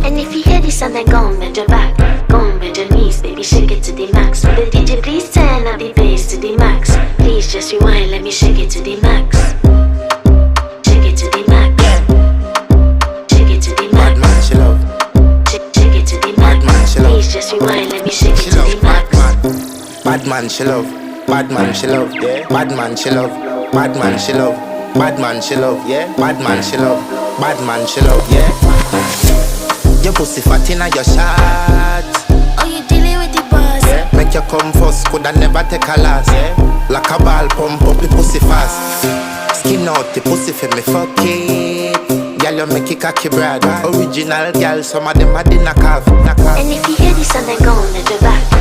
And if you hear this and then go on, bend your back, go on, bend your knees, baby, shake it to the max. Will the DJ please turn up the bass to the max? Please just rewind, let me shake it to the max. Shake it to the max. Shake it to the max. Bad man, she love. Shake it to the max. Bad man, she love. Please just rewind, let me shake it She to love the max. bad man, she love. Bad man, she love. Yeah. Bad man, she love. Bad man, she love. Bad man, she love. Yeah. Bad man, she love. Bad man, she love. Yeah. Your pussy fat inna your shot. Oh, you dealing with the boss? Yeah. Make you come first, coulda never take a last. Yeah. Like a ball, pump up the pussy fast. Skin out the pussy for me fuck it. Girl, you make it cocky brad. Original girl, some of them a dinner calf. And if you hear this and then go on, let your back.